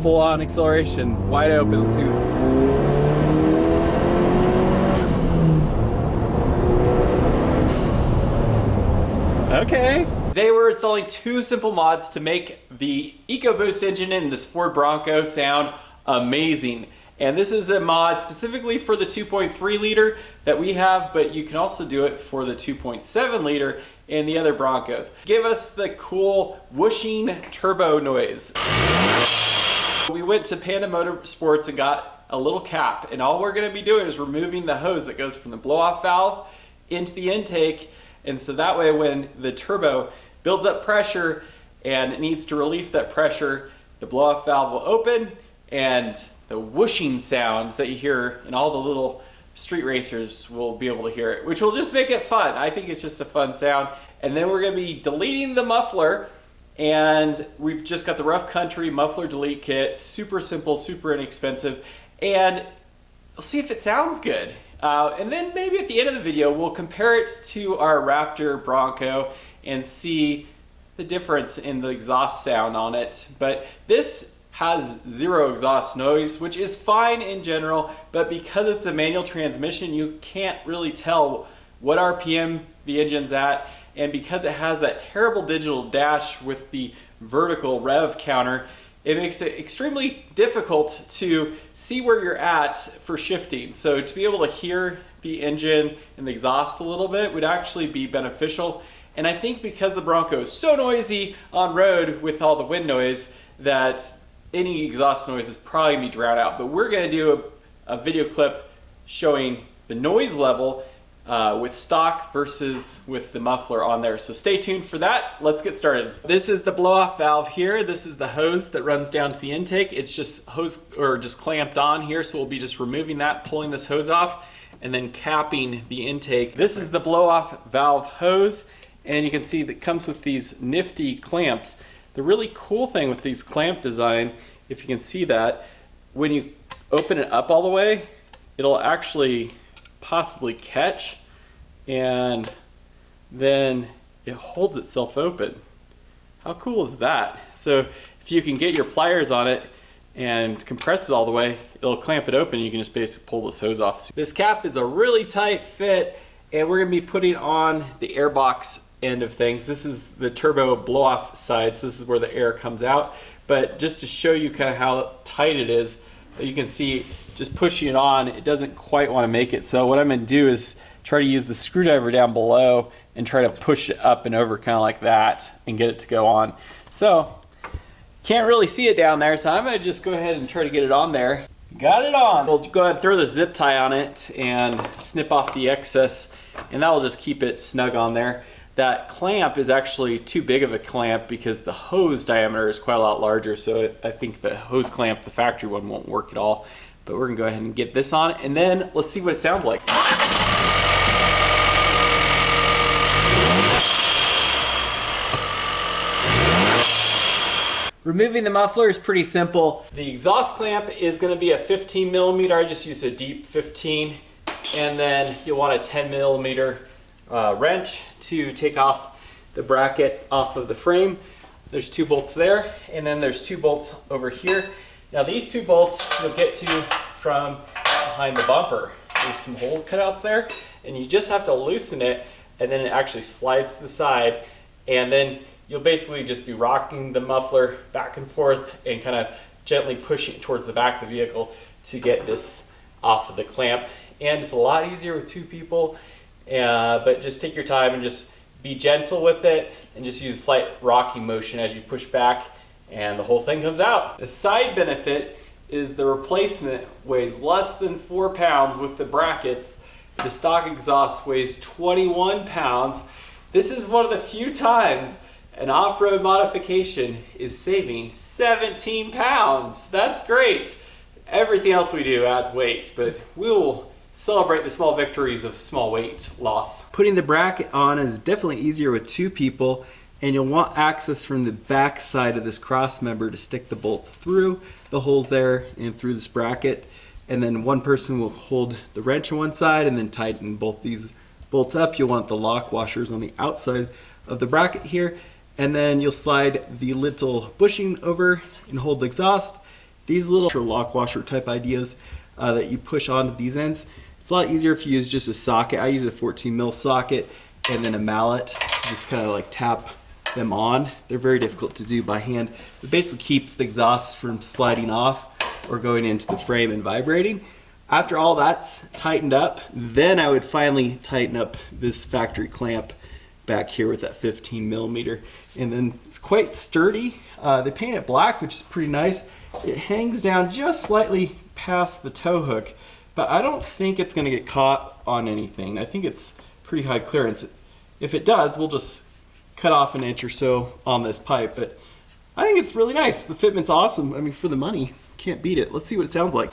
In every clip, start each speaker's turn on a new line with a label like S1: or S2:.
S1: full on acceleration, wide open. Let's see. Okay. Today we're installing two simple mods to make the Ecoboost engine in this Ford Bronco sound amazing. And this is a mod specifically for the 2.3 liter that we have, but you can also do it for the 2.7 liter in the other Broncos. Give us the cool whooshing turbo noise. We went to Panda Motorsports and got a little cap, and all we're gonna be doing is removing the hose that goes from the blow-off valve into the intake. And so that way when the turbo builds up pressure and it needs to release that pressure, the blow-off valve will open and the whooshing sounds that you hear in all the little street racers will be able to hear it, which will just make it fun. I think it's just a fun sound. And then we're gonna be deleting the muffler, and we've just got the Rough Country muffler delete kit. Super simple, super inexpensive, and we'll see if it sounds good. And then maybe at the end of the video, we'll compare it to our Raptor Bronco and see the difference in the exhaust sound on it. But this has zero exhaust noise, which is fine in general, but because it's a manual transmission, you can't really tell what RPM the engine's at, and because it has that terrible digital dash with the vertical rev counter, it makes it extremely difficult to see where you're at for shifting. So to be able to hear the engine and the exhaust a little bit would actually be beneficial. And I think because the Bronco is so noisy on road with all the wind noise that any exhaust noise is probably gonna be drowned out. But we're gonna do a video clip showing the noise level with stock versus with the muffler on there. So stay tuned for that. Let's get started. This is the blow-off valve here. This is the hose that runs down to the intake. It's just hose or just clamped on here. So we'll be just removing that, pulling this hose off, and then capping the intake. This is the blow-off valve hose, and you can see that it comes with these nifty clamps. The really cool thing with these clamp design, if you can see that, when you open it up all the way, it'll actually possibly catch, and then it holds itself open. How cool is that? So if you can get your pliers on it and compress it all the way, it'll clamp it open. You can just basically pull this hose off. This cap is a really tight fit, and we're gonna be putting on the airbox end of things. This is the turbo blow-off side, so this is where the air comes out. But just to show you kind of how tight it is, you can see just pushing it on, it doesn't quite want to make it. So what I'm going to do is try to use the screwdriver down below and try to push it up and over kind of like that and get it to go on. So can't really see it down there, so I'm going to just go ahead and try to get it on there. Got it on. We'll go ahead and throw the zip tie on it and snip off the excess, and that will just keep it snug on there. That clamp is actually too big of a clamp because the hose diameter is quite a lot larger, so I think the hose clamp, the factory one, won't work at all. But we're gonna go ahead and get this on, and then let's see what it sounds like. Removing the muffler is pretty simple. The exhaust clamp is gonna be a 15 millimeter. I just used a deep 15, and then you'll want a 10 millimeter wrench to take off the bracket off of the frame. There's two bolts there, and then there's two bolts over here. Now these two bolts you'll get to from behind the bumper. There's some hole cutouts there, and you just have to loosen it, and then it actually slides to the side, and then you'll basically just be rocking the muffler back and forth and kind of gently pushing it towards the back of the vehicle to get this off of the clamp. And it's a lot easier with two people. But just take your time and just be gentle with it, and just use slight rocking motion as you push back, and the whole thing comes out. The side benefit is the replacement weighs less than 4 pounds with the brackets. The stock exhaust weighs 21 pounds. This is one of the few times an off-road modification is saving 17 pounds. That's great. Everything else we do adds weight, but we will celebrate the small victories of small weight loss. Putting the bracket on is definitely easier with two people, and you'll want access from the back side of this cross member to stick the bolts through the holes there and through this bracket. And then one person will hold the wrench on one side and then tighten both these bolts up. You'll want the lock washers on the outside of the bracket here, and then you'll slide the little bushing over and hold the exhaust,
S2: these little lock washer type ideas that you push onto these ends, it's a lot easier if you use just a socket. I use a 14 mil socket and then a mallet to just kind of like tap them on. They're very difficult to do by hand. It basically keeps the exhaust from sliding off or going into the frame and vibrating. After all that's tightened up, then I would finally tighten up this factory clamp back here with that 15 millimeter. And then it's quite sturdy. They paint it black, which is pretty nice. It hangs down just slightly past the tow hook, but I don't think it's gonna get caught on anything. I think it's pretty high clearance. If it does, we'll just cut off an inch or so on this pipe, but I think it's really nice. The fitment's awesome. I mean, for the money, can't beat it. Let's see what it sounds like.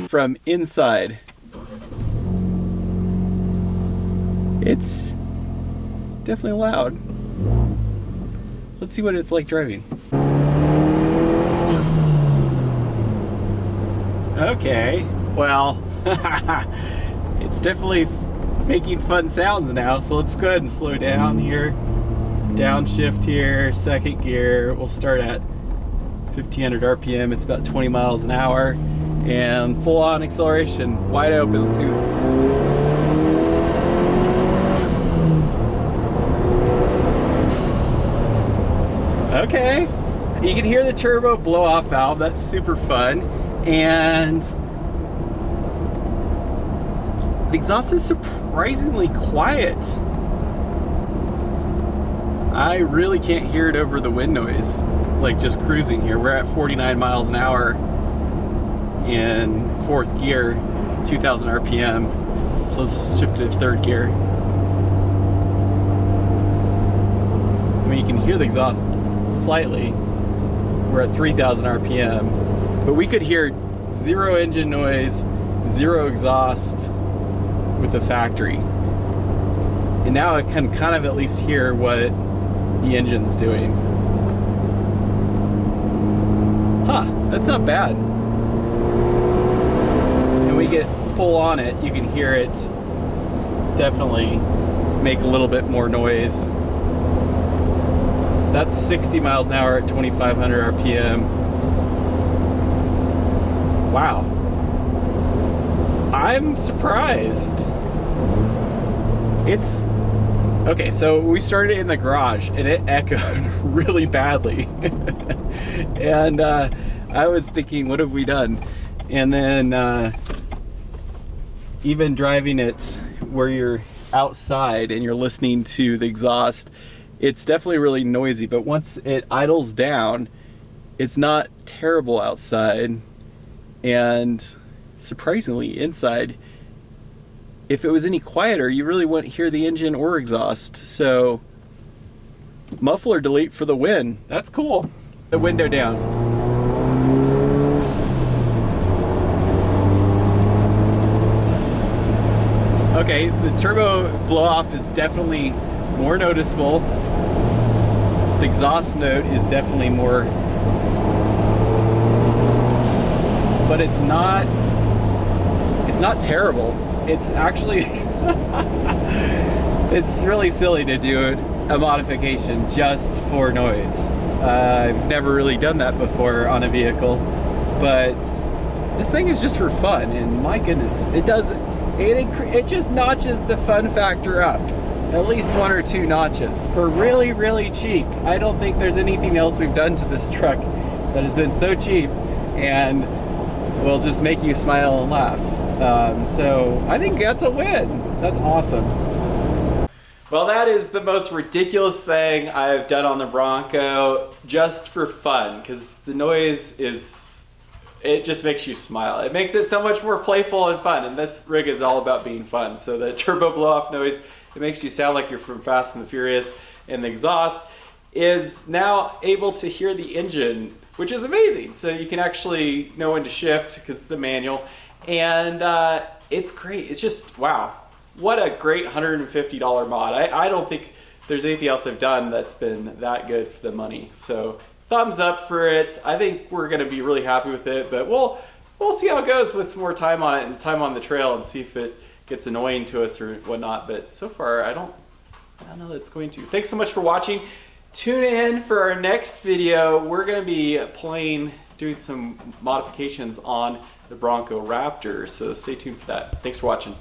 S1: From inside, it's definitely loud. Let's see what it's like driving. Okay, well, it's definitely making fun sounds now, so let's go ahead and slow down here. Downshift here, second gear. We'll start at 1500 RPM. It's about 20 miles an hour. And full on acceleration, wide open. Let's see. Okay, you can hear the turbo blow off valve. That's super fun. And the exhaust is surprisingly quiet. I really can't hear it over the wind noise, like just cruising here. We're at 49 miles an hour. In fourth gear, 2000 RPM. So let's shift to third gear. I mean, you can hear the exhaust slightly. We're at 3000 RPM, but we could hear zero engine noise, zero exhaust with the factory. And now I can kind of at least hear what the engine's doing. Huh, that's not bad. We get full on it, you can hear it definitely make a little bit more noise. That's 60 miles an hour at 2500 RPM. Wow. I'm surprised. It's okay, so we started in the garage and it echoed really badly. And I was thinking, what have we done? And then even driving it where you're outside and you're listening to the exhaust, it's definitely really noisy, but once it idles down, it's not terrible outside. And surprisingly, inside, if it was any quieter, you really wouldn't hear the engine or exhaust. So, muffler delete for the win. That's cool. The window down. Okay, the turbo blow off is definitely more noticeable. The exhaust note is definitely more, but it's not terrible. It's actually, it's really silly to do a modification just for noise. I've never really done that before on a vehicle, but this thing is just for fun, and my goodness, it just notches the fun factor up at least 1 or 2 notches for really, really cheap. I don't think there's anything else we've done to this truck that has been so cheap and will just make you smile and laugh. So I think that's a win. That's awesome. Well, that is the most ridiculous thing I've done on the Bronco just for fun, because the noise it just makes you smile. It makes it so much more playful and fun, and this rig is all about being fun. So the turbo blow-off noise, it makes you sound like you're from Fast and the Furious, and the exhaust is now able to hear the engine which is amazing. So you can actually know when to shift because it's the manual, and it's great. It's just, wow, what a great $150 mod. I don't think there's anything else I've done that's been that good for the money. So thumbs up for it. I think we're gonna be really happy with it, but we'll see how it goes with some more time on it and time on the trail and see if it gets annoying to us or whatnot. But so far, I don't know that it's going to. Thanks so much for watching. Tune in for our next video. We're gonna be doing some modifications on the Bronco Raptor, so stay tuned for that. Thanks for watching.